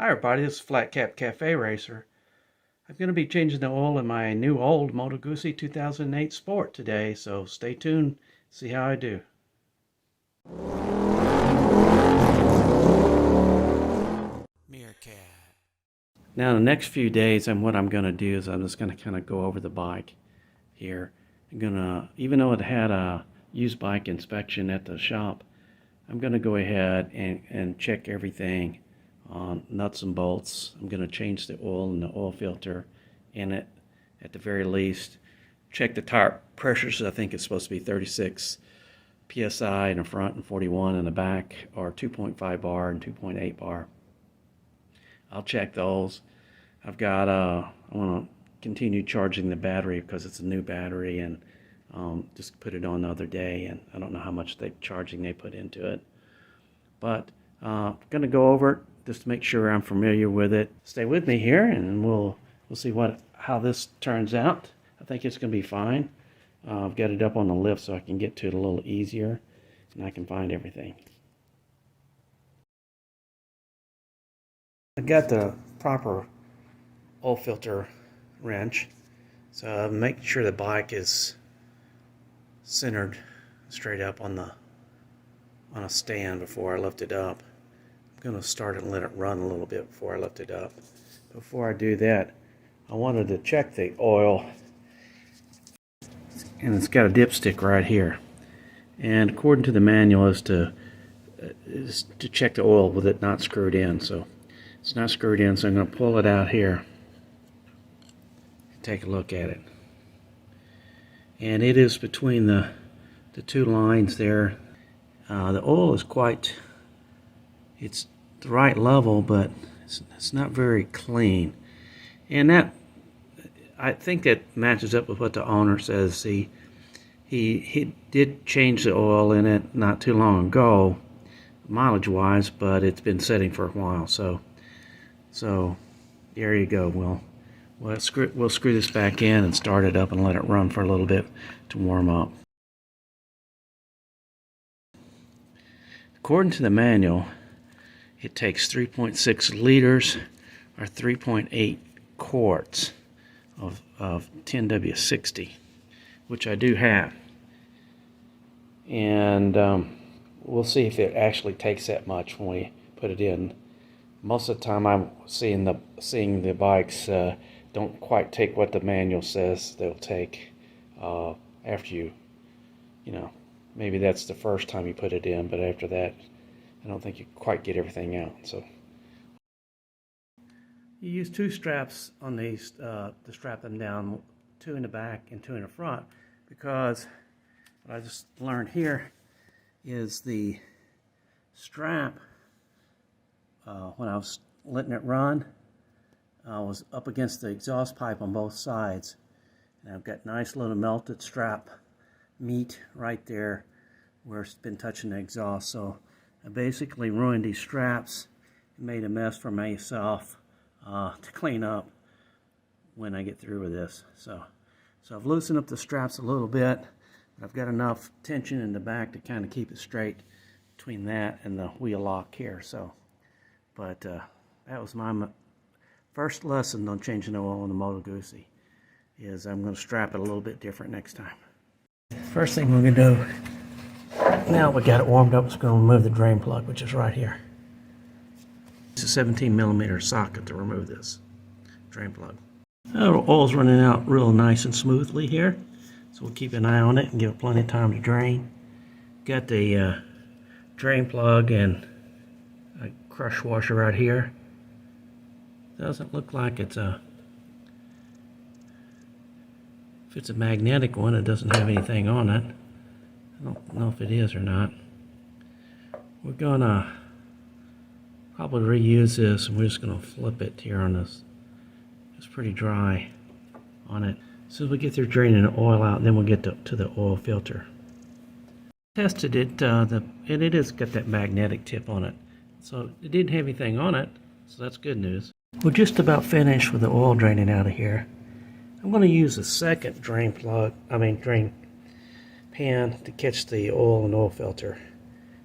Hi everybody, this is Flat Cap Cafe Racer. I'm going to be changing the oil in my new old Moto Guzzi 2008 Sport today, so stay tuned, see how I do. Meerkat. Now the next few days, what I'm going to do is I'm just going to kind of go over the bike here. I'm going to, even though it had a used bike inspection at the shop, I'm going to go ahead and check everything on nuts and bolts. I'm going to change the oil and the oil filter in it at the very least. Check the tire pressures. I think it's supposed to be 36 psi in the front and 41 in the back, or 2.5 bar and 2.8 bar. I'll check those. I've got I want to continue charging the battery because it's a new battery, and just put it on the other day, and I don't know how much charging they put into it, but I'm going to go over it just to make sure I'm familiar with it. Stay with me here, and we'll see how this turns out. I think it's going to be fine. I've got it up on the lift so I can get to it a little easier, and I can find everything. I got the proper oil filter wrench, so make sure the bike is centered straight up on a stand before I lift it up. I'm going to start it and let it run a little bit before I lift it up. Before I do that, I wanted to check the oil, and it's got a dipstick right here, and according to the manual is to check the oil with it not screwed in. So it's not screwed in, so I'm going to pull it out here and take a look at it, and it is between the two lines there. The oil is it's the right level, but it's not very clean, and that, I think that matches up with what the owner says. He did change the oil in it not too long ago, mileage wise, but it's been sitting for a while, so there you go. We'll screw this back in and start it up and let it run for a little bit to warm up. According to the manual, it takes 3.6 liters or 3.8 quarts of 10W60, which I do have. And we'll see if it actually takes that much when we put it in. Most of the time I'm seeing the bikes don't quite take what the manual says they'll take after you know, maybe that's the first time you put it in, but after that, I don't think you quite get everything out. So you use two straps on these to strap them down, two in the back and two in the front, because what I just learned here is the strap, when I was letting it run, was up against the exhaust pipe on both sides, and I've got nice little melted strap meat right there where it's been touching the exhaust. So I basically ruined these straps and made a mess for myself to clean up when I get through with this. So I've loosened up the straps a little bit. I've got enough tension in the back to kind of keep it straight between that and the wheel lock here. But that was my first lesson on changing the oil on the Moto Guzzi, is I'm going to strap it a little bit different next time. First thing we're going to do, now we got it warmed up, we're going to remove the drain plug, which is right here. It's a 17mm socket to remove this drain plug. The oil's running out real nice and smoothly here, so we'll keep an eye on it and give it plenty of time to drain. Got the drain plug and a crush washer right here. Doesn't look like it's a, if it's a magnetic one, it doesn't have anything on it. I don't know if it is or not. We're gonna probably reuse this, and we're just gonna flip it here on this. It's pretty dry on it. So we get through draining the oil out, then we'll get to the oil filter. Tested it, and it has got that magnetic tip on it. So it didn't have anything on it, so that's good news. We're just about finished with the oil draining out of here. I'm going to use a second drain pan to catch the oil and oil filter.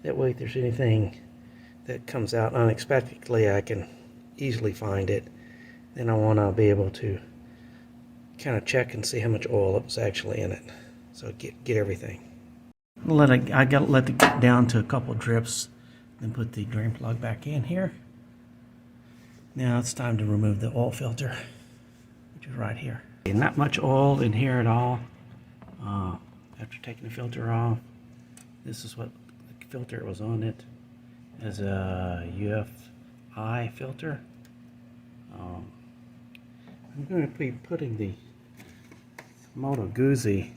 That way, if there's anything that comes out unexpectedly, I can easily find it. Then I want to be able to kind of check and see how much oil was actually in it. So get everything. I got to let it get down to a couple drips, then put the drain plug back in here. Now it's time to remove the oil filter, which is right here. Not much oil in here at all. After taking the filter off, this is what the filter was on it. As a UFI filter. I'm going to be putting the Moto Guzzi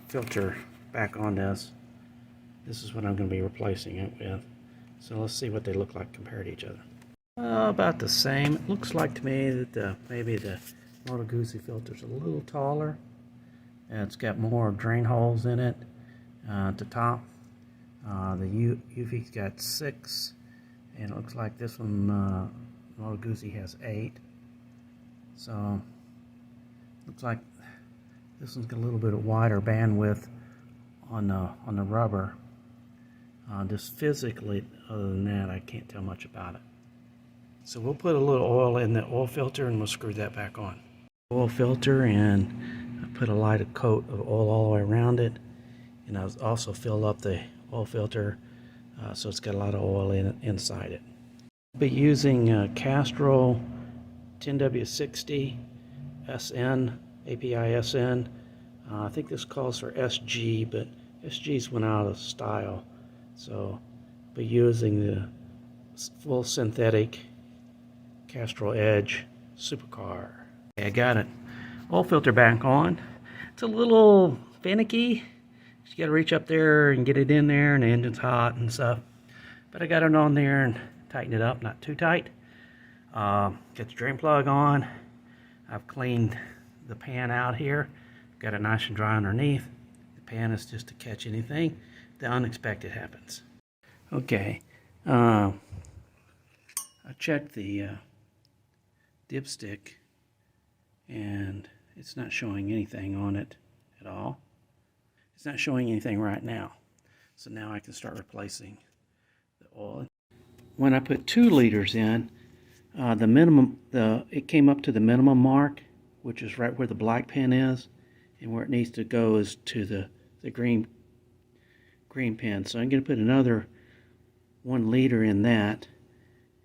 filter back on this. This is what I'm going to be replacing it with. So let's see what they look like compared to each other. About the same. It looks like to me that maybe the Moto Guzzi filter is a little taller. It's got more drain holes in it at the top. The UV's got 6, and it looks like this one, Moto Guzzi, has 8. So, looks like this one's got a little bit of wider bandwidth on the rubber. Just physically, other than that, I can't tell much about it. So we'll put a little oil in the oil filter and we'll screw that back on. Oil filter, and I put a light coat of oil all the way around it, and I also filled up the oil filter so it's got a lot of oil inside it. I'll be using Castrol 10W60 SN, API SN. I think this calls for SG, but SG's went out of style. So I'll be using the full synthetic Castrol Edge Supercar. Okay, I got it. Oil filter back on. It's a little finicky. You got to reach up there and get it in there, and the engine's hot and stuff. But I got it on there and tightened it up, not too tight. Got the drain plug on. I've cleaned the pan out here. Got it nice and dry underneath. The pan is just to catch anything. The unexpected happens. Okay. I checked the dipstick, and it's not showing anything on it at all. It's not showing anything right now. So now I can start replacing the oil. When I put 2 liters in, it came up to the minimum mark, which is right where the black pin is, and where it needs to go is to the green pin. So I'm going to put another 1 liter in that,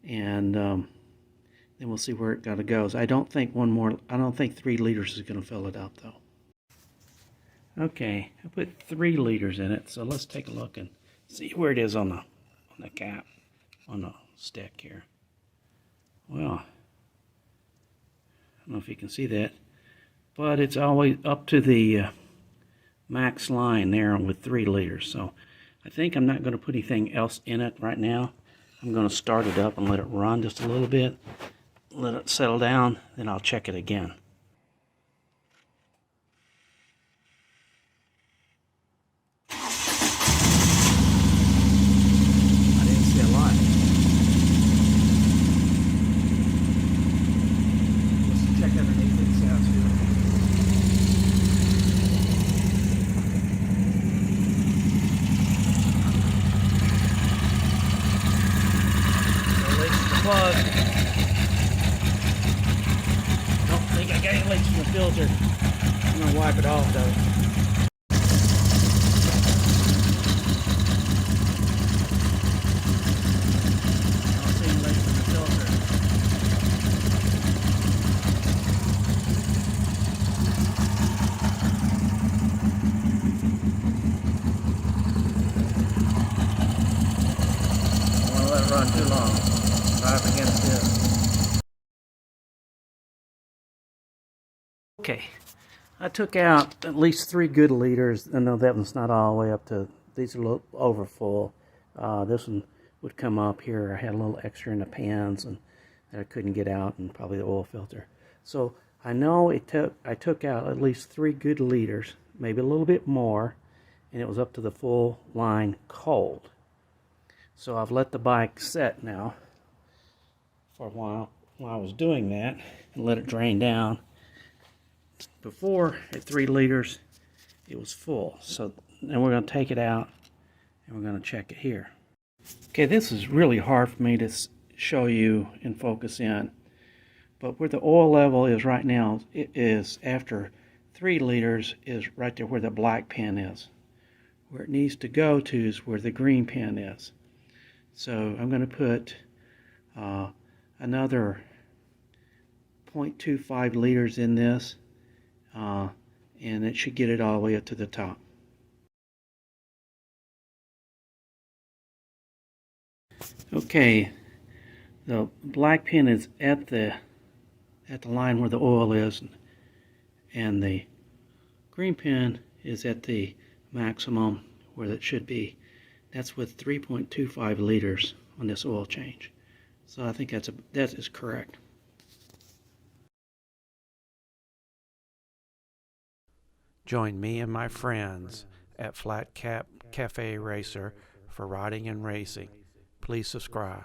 and then we'll see where it goes. I don't think 3 liters is going to fill it up though. Okay, I put 3 liters in it, so let's take a look and see where it is on the cap, on the stick here. Well, I don't know if you can see that, but it's always up to the max line there with 3 liters. So I think I'm not going to put anything else in it right now. I'm going to start it up and let it run just a little bit, let it settle down, then I'll check it again. Plug. Don't think I got any leaks in the filter. I'm going to wipe it off though. I don't see any leaks in the filter. I don't want to let it run too long. Right up against this. Okay, I took out at least 3 good liters. I know that one's not all the way up to, these are a little over full. This one would come up here. I had a little extra in the pans and that I couldn't get out, and probably the oil filter. So I know I took out at least 3 good liters, maybe a little bit more, and it was up to the full line cold. So I've let the bike set now for a while I was doing that, and let it drain down. Before, at 3 liters, it was full. So now we're going to take it out and we're going to check it here. Okay, this is really hard for me to show you and focus in. But where the oil level is right now, it is after 3 liters is right there where the black pin is. Where it needs to go to is where the green pin is. So I'm going to put another 0.25 liters in this, and it should get it all the way up to the top. Okay, the black pin is at the line where the oil is, and the green pin is at the maximum where it should be. That's with 3.25 liters on this oil change. So I think that is correct. Join me and my friends at Flat Cap Cafe Racer for riding and racing. Please subscribe.